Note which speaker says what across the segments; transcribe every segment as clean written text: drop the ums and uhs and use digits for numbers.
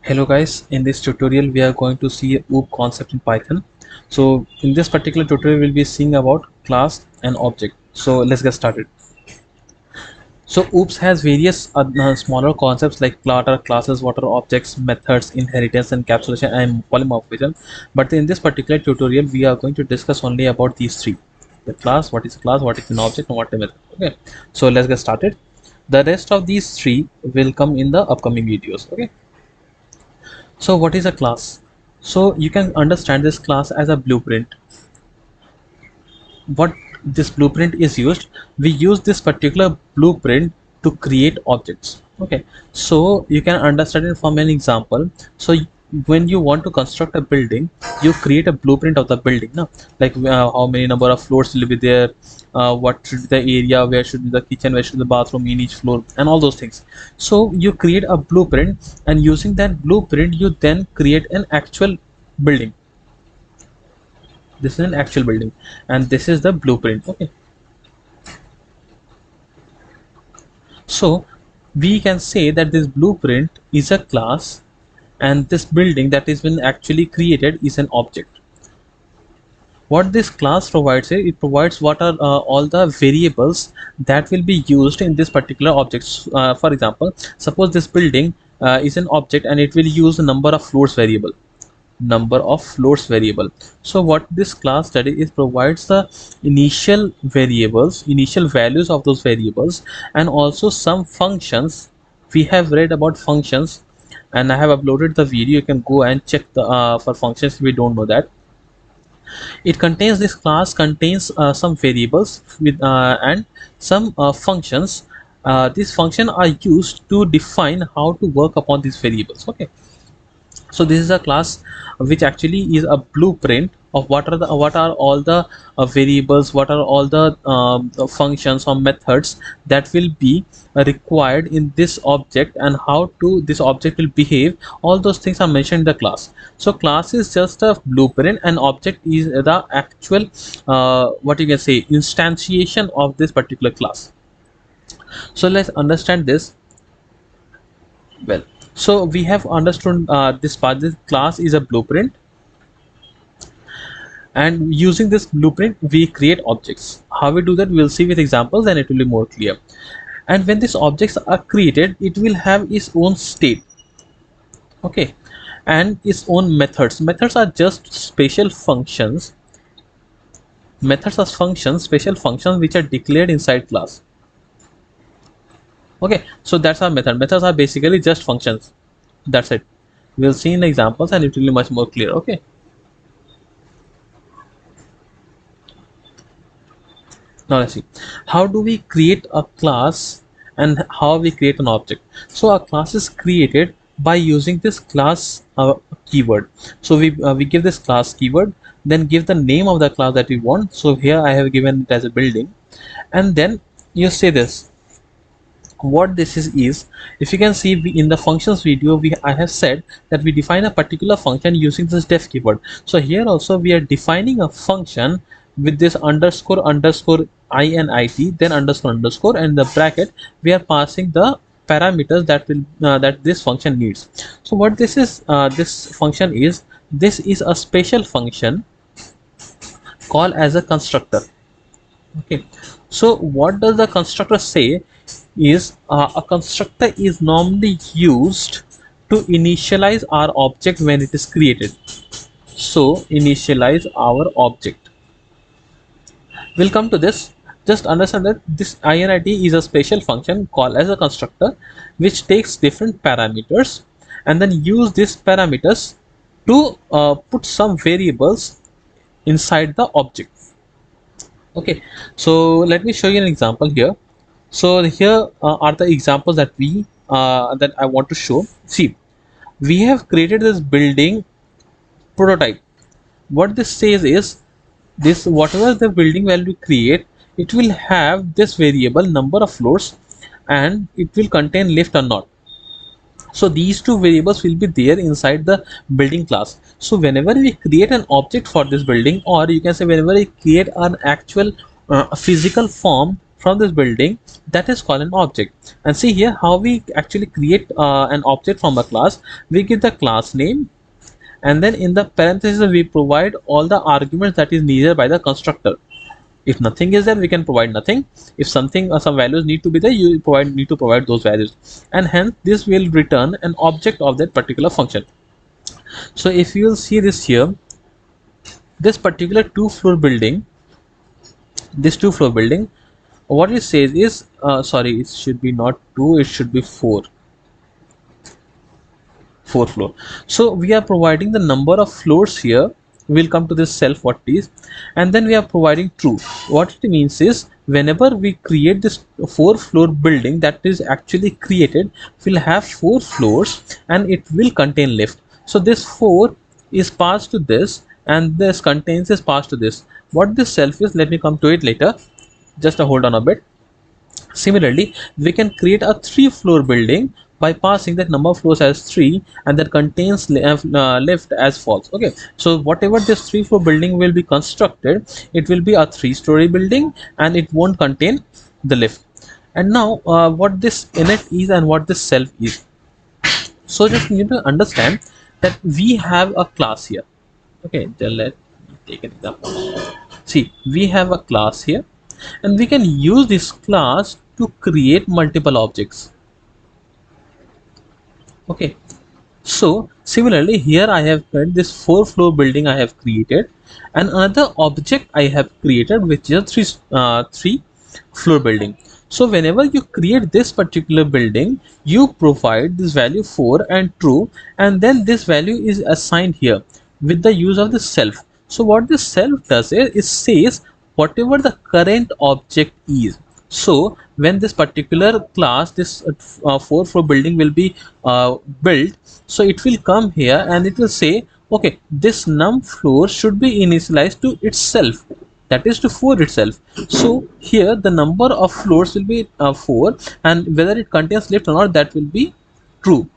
Speaker 1: Hello guys, in this tutorial we are going to see a OOP concept in Python. So in this particular tutorial we'll be seeing about class and object. So let's get started. So OOPS has various smaller concepts like clutter, classes, what are objects, methods, inheritance, encapsulation and polymorphism. But in this particular tutorial we are going to discuss only about these three. The class, what is an object and what is a method. Okay, so let's get started. The rest of these three will come in the upcoming videos. Okay. So what is a class? So you can understand this class as a blueprint. What this blueprint is used, we use this particular blueprint to create objects. Okay, so you can understand it from an example. So when you want to construct a building, you create a blueprint of the building, no? Like how many number of floors will be there, what should be the area, where should be the kitchen, where should be the bathroom in each floor, and all those things. So you create a blueprint, and using that blueprint you then create an actual building. This is an actual building and this is the blueprint. Okay, so we can say that this blueprint is a class and this building that is been actually created is an object. What this class provides, it provides what are all the variables that will be used in this particular objects. For example, suppose this building is an object and it will use the number of floors variable. So what this class study is, provides the initial variables, initial values of those variables, and also some functions. We have read about functions and I have uploaded the video. You can go and check the for functions if we don't know that. It contains, this class contains some variables with and some functions. These functions are used to define how to work upon these variables. Okay, so this is a class which actually is a blueprint of what are all the variables, what are all the functions or methods that will be required in this object, and how to this object will behave. All those things are mentioned in the class. So class is just a blueprint and object is the actual what you can say, instantiation of this particular class. So let's understand this well. So we have understood this part. This class is a blueprint, and using this blueprint we create objects. How we do that, we'll see with examples and it will be more clear. And when these objects are created, it will have its own state. Okay, and its own methods. Methods are just special functions. Methods are functions, special functions which are declared inside class. Okay, so that's our method. Methods are basically just functions. That's it. We'll see in examples and it will be much more clear. Okay, now let's see, how do we create a class and how we create an object. So a class is created by using this class keyword. So we give this class keyword, then give the name of the class that we want. So here I have given it as a building, and then you say this. What this is, if you can see, in the functions video I have said that we define a particular function using this def keyword. So here also we are defining a function with this underscore underscore init, then underscore underscore, and the bracket we are passing the parameters that will that this function needs. So what this is, this function is, this is a special function called as a constructor. Okay, so what does the constructor say is, a constructor is normally used to initialize our object when it is created. So initialize our object, we'll come to this. Just understand that this init is a special function called as a constructor which takes different parameters and then use these parameters to put some variables inside the object. Okay, so let me show you an example here. So here are the examples that that I want to show. See, we have created this building prototype. What this says is, this whatever the building value create, it will have this variable number of floors and it will contain lift or not. So these two variables will be there inside the building class. So whenever we create an object for this building, or you can say whenever we create an actual physical form from this building, that is called an object. And see here how we actually create an object from a class. We give the class name, and then in the parentheses we provide all the arguments that is needed by the constructor. If nothing is there, we can provide nothing. If something some values need to be there, you need to provide those values, and hence this will return an object of that particular function. So if you will see this here, this particular two-floor building, what it says is sorry, it should be not 2, it should be 4 floor. So we are providing the number of floors here. We'll come to this self what it is, and then we are providing true. What it means is whenever we create this 4-floor building that is actually created, will have 4 floors and it will contain lift. So this 4 is passed to this, and this contains is passed to this. What this self is, let me come to it later, just hold on a bit. Similarly, we can create a 3-floor building by passing that number of floors as 3, and that contains lift as false. Okay, so whatever this 3-floor building will be constructed, it will be a 3-story building and it won't contain the lift. And now what this init is and what this self is. So just need to understand that we have a class here. Okay, then let's take an example. See, we have a class here, and we can use this class to create multiple objects. Okay, so similarly here I have created this 4-floor building I have created, and another object I have created which is a 3-floor building. So whenever you create this particular building, you provide this value 4 and true, and then this value is assigned here with the use of the self. So what this self does is it says whatever the current object is. So when this particular class, this 4-floor building will be built, so it will come here and it will say, okay, this num floor should be initialized to itself, that is to 4 itself. So here the number of floors will be 4, and whether it contains lift or not, that will be true.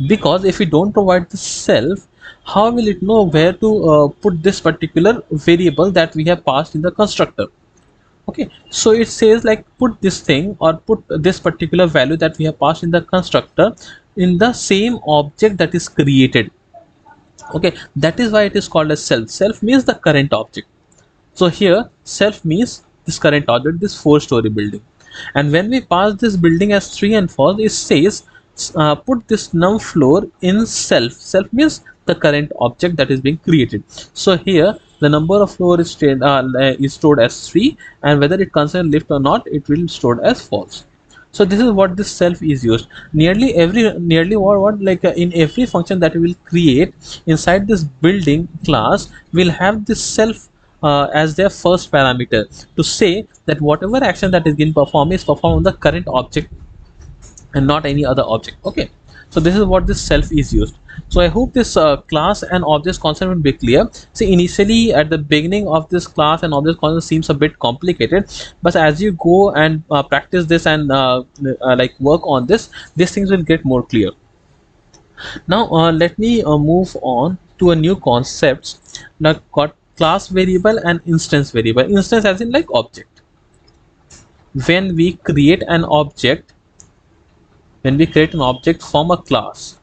Speaker 1: Because if we don't provide the self, how will it know where to put this particular variable that we have passed in the constructor? Okay, so it says like put this thing or put this particular value that we have passed in the constructor in the same object that is created. Okay, that is why it is called as self. Self means the current object. So here self means this current object, this 4-story building. And when we pass this building as 3 and false, it says put this num floor in self. Self means the current object that is being created. So here the number of floor is stored as 3, and whether it concerns lift or not, it will stored as false. So this is what this self is used. Nearly what like in every function that we will create inside this building class, will have this self as their first parameter to say that whatever action that is being performed is performed on the current object and not any other object. Okay, so this is what this self is used. So I hope this class and objects concept will be clear. See, initially at the beginning of this class and object concept seems a bit complicated, but as you go and practice this and like work on this, these things will get more clear. Now let me move on to a new concepts that got class variable and instance variable. Instance as in like object. When we create an object from a class,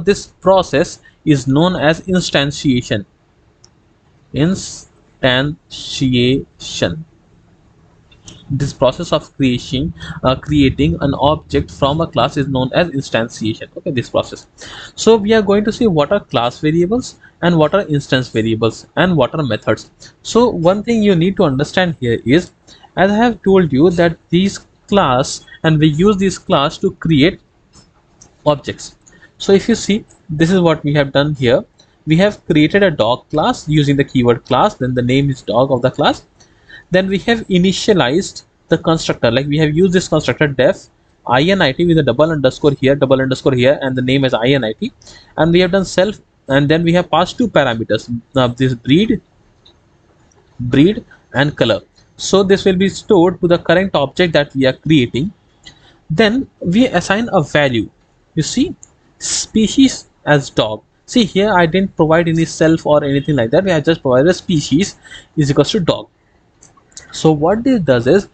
Speaker 1: this process is known as instantiation. This process of creating an object from a class is known as instantiation. Okay, this process. So we are going to see what are class variables and what are instance variables and what are methods. So one thing you need to understand here is, as I have told you, that these class, and we use this class to create objects. So if you see, this is what we have done here. We have created a dog class using the keyword class, then the name is dog of the class. Then we have initialized the constructor, like we have used this constructor def init with a double underscore here, and the name is init, and we have done self, and then we have passed 2 parameters, this breed and color. So this will be stored to the current object that we are creating. Then we assign a value. You see, species as dog. See here, I didn't provide any self or anything like that. We have just provided a species is equals to dog. So what this does is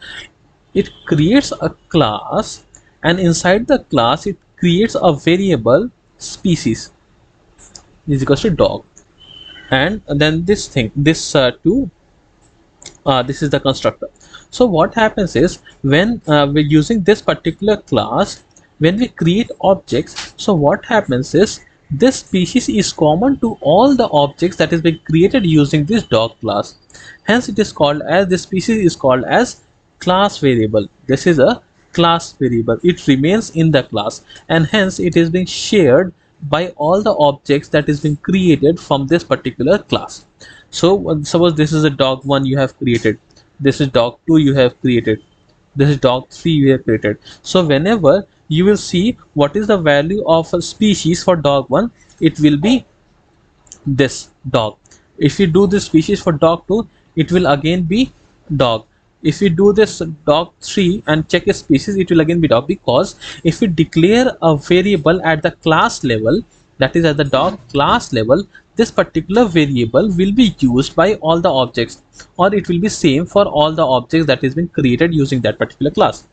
Speaker 1: it creates a class, and inside the class it creates a variable species is equals to dog, and then this thing, this is the constructor. So what happens is when we're using this particular class, when we create objects, so what happens is this species is common to all the objects that is being created using this dog class. Hence it is called as, this species is called as class variable. This is a class variable, it remains in the class, and hence it is being shared by all the objects that is being created from this particular class. So suppose this is a dog 1 you have created, this is dog 2 you have created, this is dog 3 you have created. So whenever you will see what is the value of a species for dog 1, it will be this dog. If you do this species for dog 2, it will again be dog. If you do this dog 3 and check a species, it will again be dog, because if you declare a variable at the class level, that is at the dog class level, this particular variable will be used by all the objects, or it will be same for all the objects that has been created using that particular class.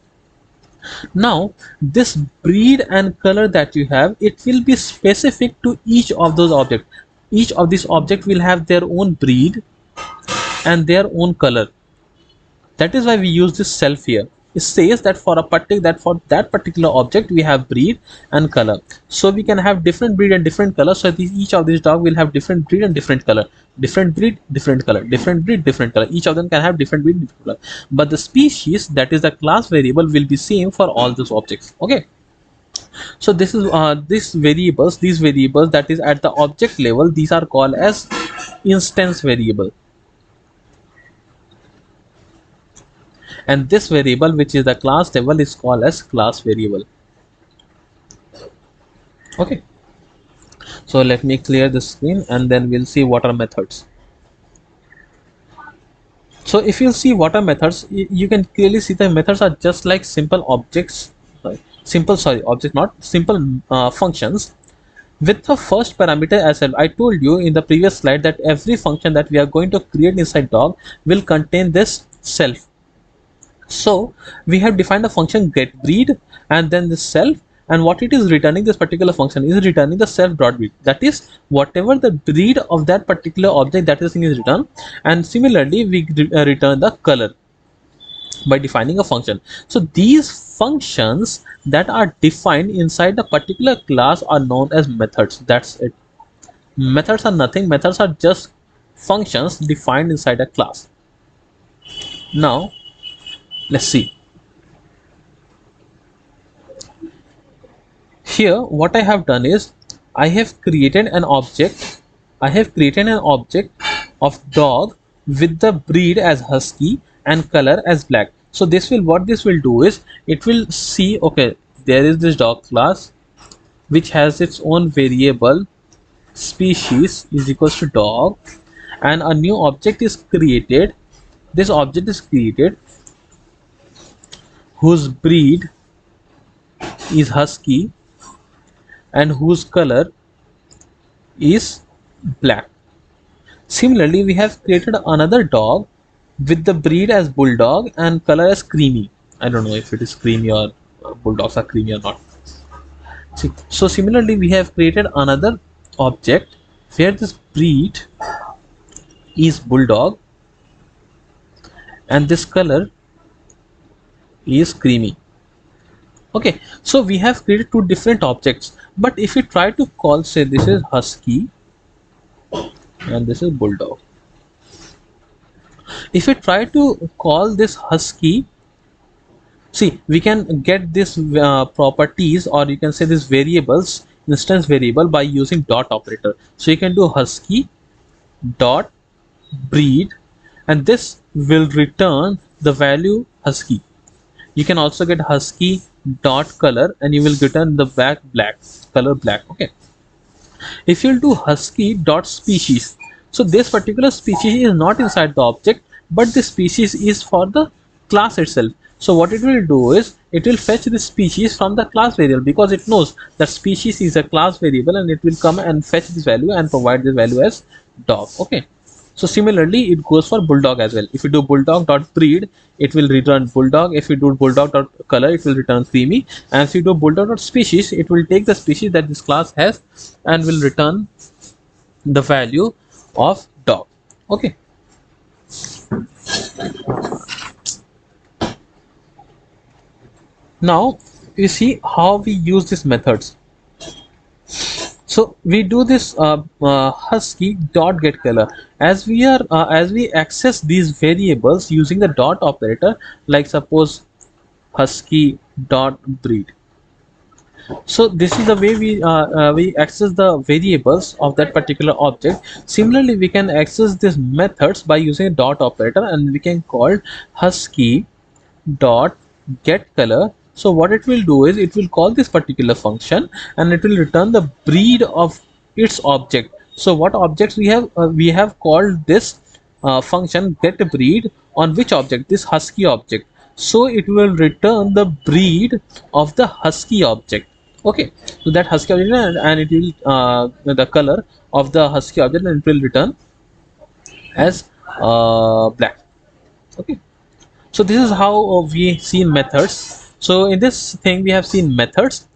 Speaker 1: Now this breed and color that you have, it will be specific to each of those objects. Each of these objects will have their own breed and their own color. That is why we use this self here. It says that for that particular object we have breed and color. So we can have different breed and different color. So each of these dog will have different breed and different color. Different breed, different color. Different breed, different color. Each of them can have different breed, different color. But the species, that is the class variable, will be same for all those objects. Okay. So this is these variables that is at the object level, these are called as instance variable. And this variable which is the class level is called as class variable. Okay, so let me clear the screen and then we'll see what are methods. So if you see what are methods, you can clearly see the methods are just like simple objects, simple functions with the first parameter as well. I told you in the previous slide that every function that we are going to create inside dog will contain this self. So we have defined the function get breed and then the self, and what it is returning, this particular function is returning the self dot breed, that is whatever the breed of that particular object, that is thing is returned. And similarly we return the color by defining a function. So these functions that are defined inside the particular class are known as methods. That's it. Methods are nothing, methods are just functions defined inside a class. Now let's see. Here what I have done is I have created an object of dog with the breed as husky and color as black. So this will, what this will do is it will see, okay, there is this dog class which has its own variable species is equals to dog, and a new object is created. This object is created whose breed is husky and whose color is black. Similarly, we have created another dog with the breed as bulldog and color as creamy. I don't know if it is creamy or bulldogs are creamy or not. See, so similarly, we have created another object where this breed is bulldog and this color is creamy. Okay, so we have created two different objects, but if we try to call, say this is husky and this is bulldog, if we try to call this husky, see we can get this properties, or you can say this variables, instance variable, by using dot operator. So you can do husky dot breed and this will return the value husky. You can also get husky dot color and you will return the black color black. Okay, if you'll do husky dot species, so this particular species is not inside the object, but the species is for the class itself. So what it will do is it will fetch the species from the class variable, because it knows that species is a class variable, and it will come and fetch this value and provide the value as dog. Okay, So similarly it goes for bulldog as well. If you do bulldog dot breed, it will return bulldog. If you do bulldog dot color, it will return creamy. And if you do bulldog dot species, it will take the species that this class has and will return the value of dog. Okay. Now you see how we use these methods. So we do this husky dot get color as we access these variables using the dot operator, like suppose husky dot breed. So this is the way we access the variables of that particular object. Similarly, we can access these methods by using a dot operator, and we can call husky dot get color. So what it will do is it will call this particular function and it will return the breed of its object. So what objects we have called this function get breed on which object? This husky object. So it will return the breed of the husky object. Okay, so that husky object, and it will the color of the husky object, and it will return as black. Okay, so this is how we see methods. So in this thing we have seen methods,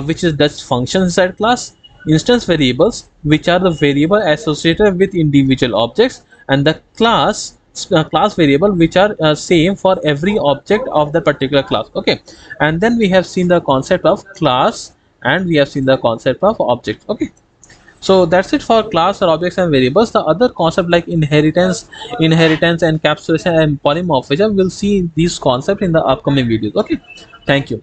Speaker 1: which is just functions inside class, instance variables, which are the variable associated with individual objects, and the class variable, which are same for every object of the particular class. Okay, and then we have seen the concept of class, and we have seen the concept of object. Okay, so that's it for class or objects and variables. The other concept like inheritance, encapsulation, and polymorphism, we'll see these concepts in the upcoming videos. Okay, thank you.